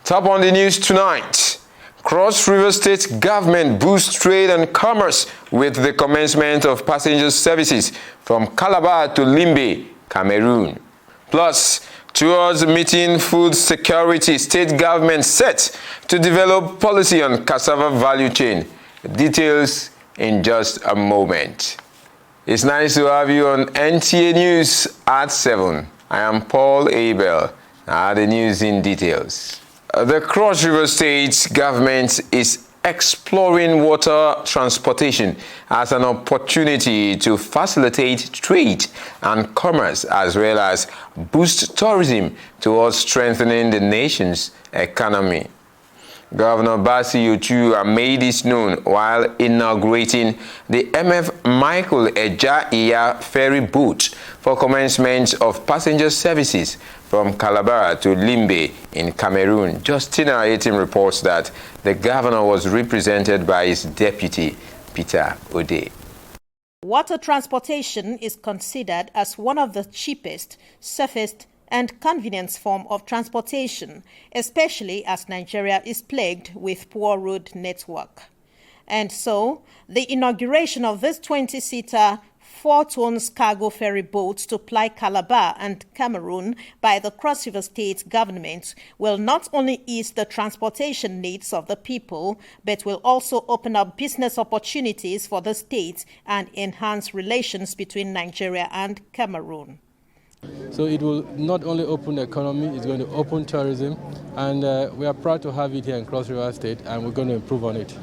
Top on the news tonight. Cross River State government boosts trade and commerce with the commencement of passenger services from Calabar to Limbe, Cameroon. Plus, towards meeting food security, state government set to develop policy on cassava value chain. Details in just a moment. It's nice to have you on NTA News at 7. I am Paul Abel. Now the news in details. The Cross River State government is exploring water transportation as an opportunity to facilitate trade and commerce as well as boost tourism towards strengthening the nation's economy. Governor Basi Otu made this known while inaugurating the MF Michael Eja Iya ferry boat for commencement of passenger services from Calabar to Limbe in Cameroon. Justina Etim reports that the governor was represented by his deputy, Peter Ode. Water transportation is considered as one of the cheapest, safest, and convenience form of transportation, especially as Nigeria is plagued with poor road network. And so, the inauguration of this 20-seater 4-tons cargo ferry boat to ply Calabar and Cameroon by the Cross River State government will not only ease the transportation needs of the people, but will also open up business opportunities for the state and enhance relations between Nigeria and Cameroon. So it will not only open the economy, it's going to open tourism, and we are proud to have it here in Cross River State, and we're going to improve on it.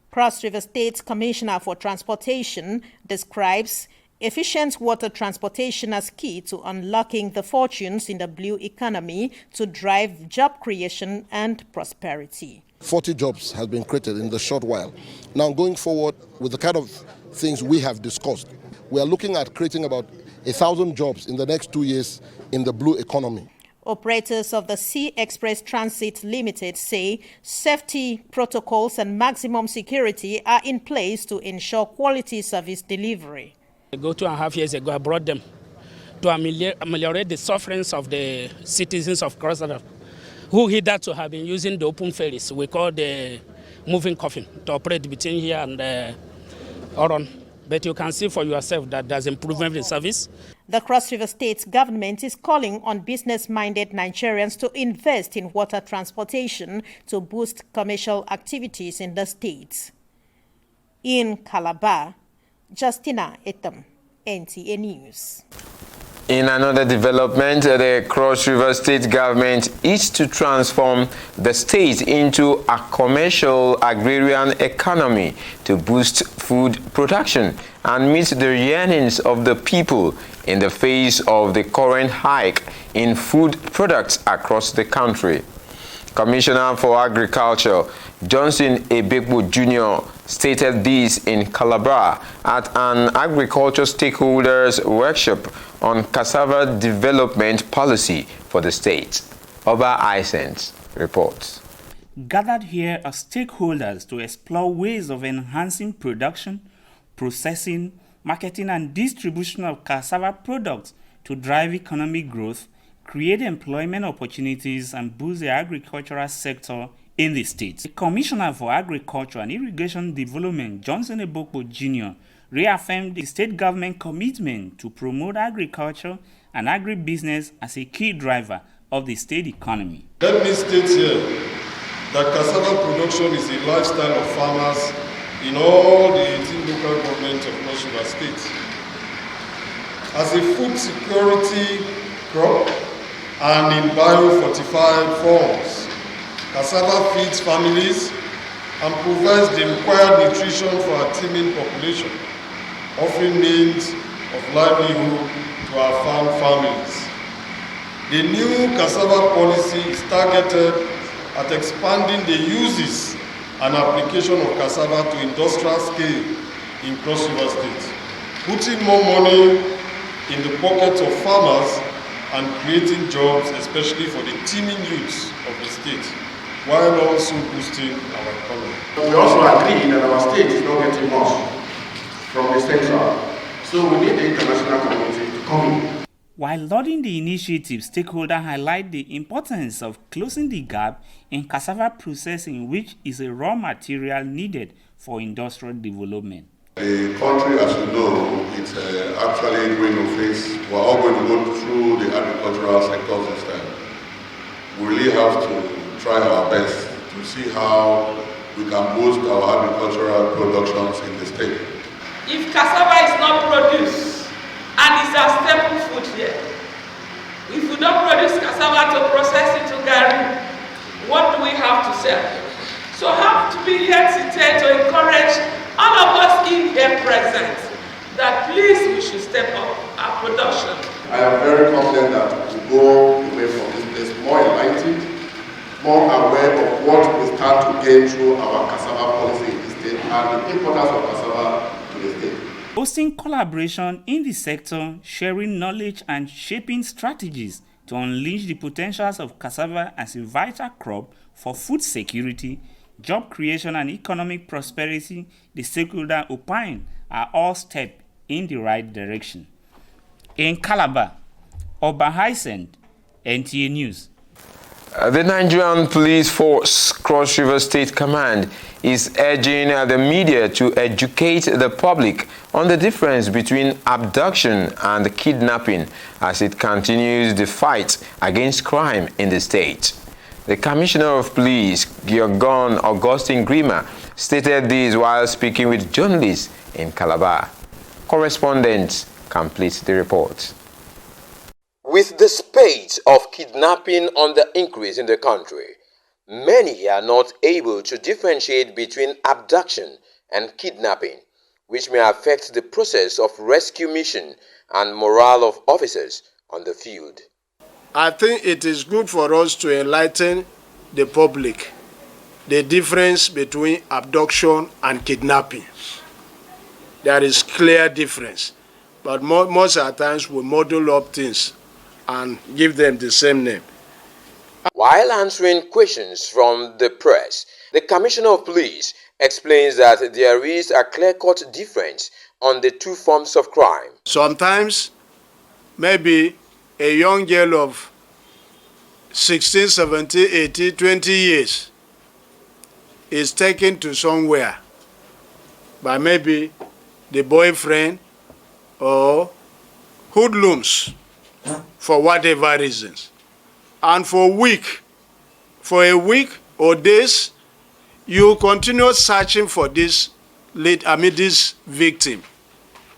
Cross River State's Commissioner for Transportation describes efficient water transportation as key to unlocking the fortunes in the blue economy to drive job creation and prosperity. 40 jobs have been created in the short while. Now, going forward with the kind of things we have discussed, we are looking at creating about 1,000 jobs in the next 2 years in the blue economy. Operators of the Sea Express Transit Limited say safety protocols and maximum security are in place to ensure quality service delivery. About 2.5 years ago, I brought them to ameliorate the sufferings of the citizens of Cross River, who hitherto have been using the open ferries we call the moving coffin to operate between here and Oron. But you can see for yourself that there's improvement in service. The Cross River State government is calling on business-minded Nigerians to invest in water transportation to boost commercial activities in the state. In Calabar, Justina Etam, NTA News. In another development, the Cross River State government is to transform the state into a commercial agrarian economy to boost food production and meet the yearnings of the people in the face of the current hike in food products across the country. Commissioner for Agriculture Johnson Ebekbo Jr. stated this in Calabar at an agriculture stakeholders workshop on cassava development policy for the state. Oba Isent reports. Gathered here are stakeholders to explore ways of enhancing production, processing, marketing and distribution of cassava products to drive economic growth, create employment opportunities and boost the agricultural sector in the state. The Commissioner for Agriculture and Irrigation Development, Johnson Ebokpo Jr., reaffirmed the state government commitment to promote agriculture and agribusiness as a key driver of the state economy. Let me state here that cassava production is a lifestyle of farmers in all the 18 local governments of Cross River State. As a food security crop and in biofortified forms, cassava feeds families, and provides the required nutrition for our teeming population, offering means of livelihood to our farm families. The new cassava policy is targeted at expanding the uses and application of cassava to industrial scale in Cross River State, putting more money in the pockets of farmers and creating jobs, especially for the teeming youths of the state, while also boosting our economy. We also agree that our state is not getting much from the central, so we need the international community to come in. While lauding the initiative, stakeholders highlight the importance of closing the gap in cassava processing, which is a raw material needed for industrial development. The country, as you know, it's actually going to face, we're all going to go through the agricultural sector this time. We really have to try our best to see how we can boost our agricultural productions in the state. If cassava is not produced, and it's our staple food here, if we don't produce cassava to process into gari, what do we have to sell? So I have to be here today to encourage all of us in here present that please we should step up our production. I am very confident that we go away from this place more enlightened, more aware of what we stand to gain through our cassava policy in the state and the importance of cassava to the state. Hosting collaboration in the sector, sharing knowledge and shaping strategies to unleash the potentials of cassava as a vital crop for food security, job creation and economic prosperity, the stakeholder opine are all steps in the right direction. In Calabar, Oba Hyacinth, NTA News. The Nigerian Police Force Cross River State Command is urging the media to educate the public on the difference between abduction and kidnapping as it continues the fight against crime in the state. The Commissioner of Police, Gyorgon Augustine Grima, stated this while speaking with journalists in Calabar. Correspondent completes the report. With the spate of kidnapping on the increase in the country, many are not able to differentiate between abduction and kidnapping, which may affect the process of rescue mission and morale of officers on the field. I think it is good for us to enlighten the public the difference between abduction and kidnapping. There is clear difference, but most of the times we model up things and give them the same name. While answering questions from the press, the Commissioner of Police explains that there is a clear-cut difference on the two forms of crime. Sometimes, maybe a young girl of 16, 17, 18, 20 years is taken to somewhere by maybe the boyfriend or hoodlums for whatever reasons. And for a week or days, you continue searching for this victim.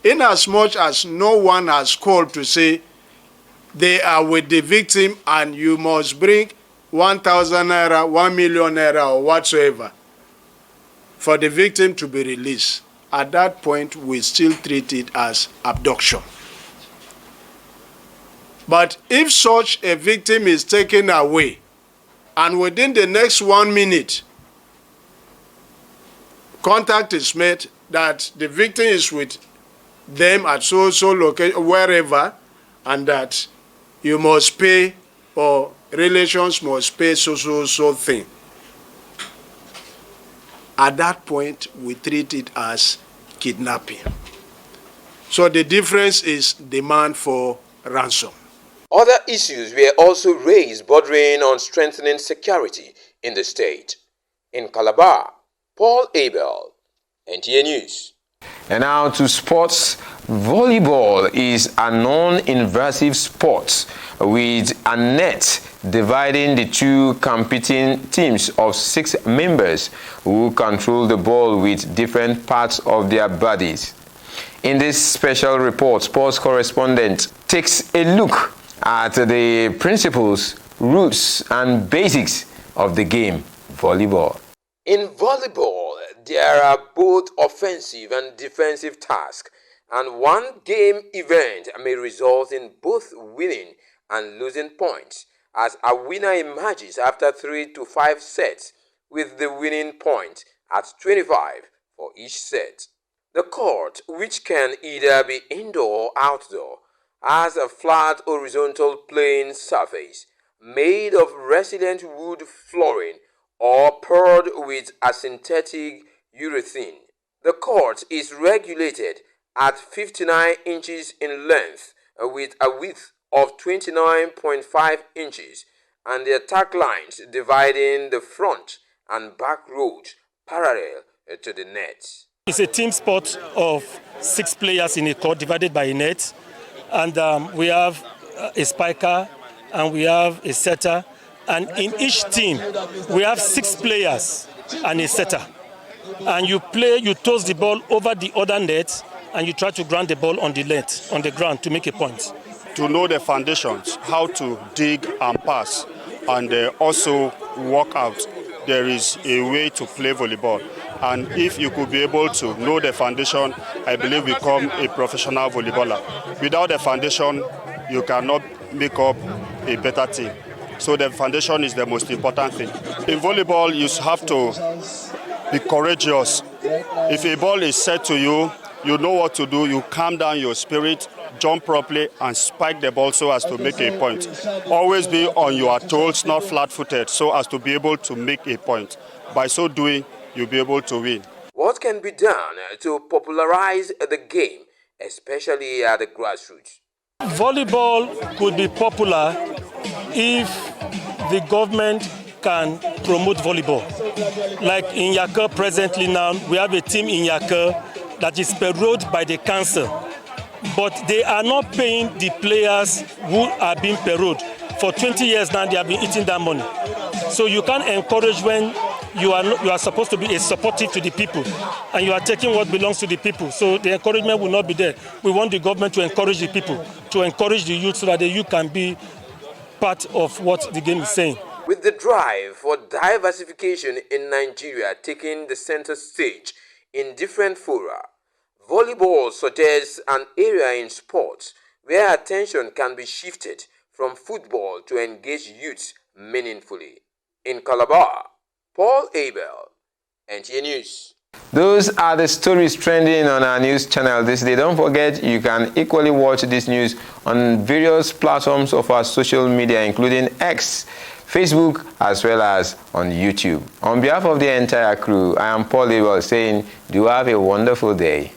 Inasmuch as no one has called to say they are with the victim and you must bring 1,000 naira, 1 million naira or whatsoever for the victim to be released. At that point, we still treat it as abduction. But if such a victim is taken away and within the next 1 minute, contact is made that the victim is with them at so location, wherever, and that you must pay or relations must pay so thing. At that point, we treat it as kidnapping. So the difference is demand for ransom. Other issues were also raised bordering on strengthening security in the state. In Calabar, Paul Abel, NTA News. And now to sports. Volleyball is a non-invasive sport with a net dividing the two competing teams of 6 members who control the ball with different parts of their bodies. In this special report, sports correspondent takes a look at the principles, roots, and basics of the game, volleyball. In volleyball, there are both offensive and defensive tasks, and one game event may result in both winning and losing points, as a winner emerges after 3 to 5 sets, with the winning point at 25 for each set. The court, which can either be indoor or outdoor, has a flat horizontal playing surface made of resilient wood flooring or paired with a synthetic urethane. The court is regulated at 59 inches in length with a width of 29.5 inches and the attack lines dividing the front and back rows parallel to the net. It's a team sport of 6 players in a court divided by a net, and we have a spiker and we have a setter, and in each team we have 6 players and a setter, and you toss the ball over the other net and you try to ground the ball on the net, on the ground, to make a point. To know the foundations, how to dig and pass, and also work out, there is a way to play volleyball. And if you could be able to know the foundation, I believe become a professional volleyballer. Without the foundation, you cannot make up a better team. So the foundation is the most important thing. In volleyball, you have to be courageous. If a ball is set to you, you know what to do. You calm down your spirit, jump properly, and spike the ball so as to make a point. Always be on your toes, not flat-footed, so as to be able to make a point. By so doing, you'll be able to win. What can be done to popularize the game, especially at the grassroots? Volleyball could be popular if the government can promote volleyball. Like in Yaka presently now, we have a team in Yaka that is paid by the council, but they are not paying the players who are being paid. For 20 years now, they have been eating that money. So you can't encourage when you are supposed to be a supportive to the people, and you are taking what belongs to the people. So the encouragement will not be there. We want the government to encourage the people, to encourage the youth, so that the youth can be part of what the game is saying. With the drive for diversification in Nigeria taking the center stage in different fora, volleyball suggests an area in sports where attention can be shifted from football to engage youth meaningfully. In Calabar, Paul Abel, NTA News. Those are the stories trending on our news channel this day. Don't forget, you can equally watch this news on various platforms of our social media, including X, Facebook, as well as on YouTube. On behalf of the entire crew, I am Paul Abel saying, do have a wonderful day.